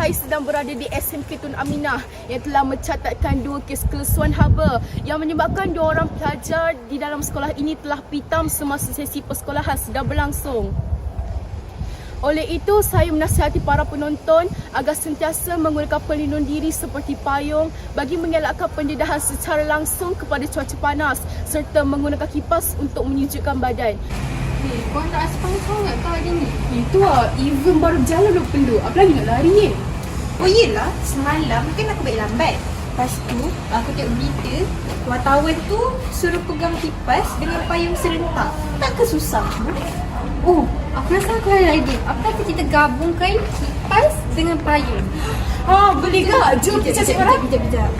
saya sedang berada di SMK Tun Aminah yang telah mencatatkan 2 kes kelesuan haba yang menyebabkan 2 orang pelajar di dalam sekolah ini telah pitam semasa sesi persekolahan sedang berlangsung. Oleh itu, saya menasihati para penonton agar sentiasa menggunakan pelindung diri seperti payung bagi mengelakkan pendedahan secara langsung kepada cuaca panas serta menggunakan kipas untuk menyejukkan badan. Korang tak rasa panas sangat ke hari ni? Itu lah, even baru berjalan dah perlu. Apa lagi nak lari ni? Oh yelah, semalam kan aku balik lambat. Lepas tu, aku tengok berita, wartawan tu suruh pegang kipas dengan payung serentak. Takkan susah? Oh, aku rasa aku ada idea. Apa kata kita gabungkan kipas dengan payung? Boleh ke? Jom kita cari orang. Kejap.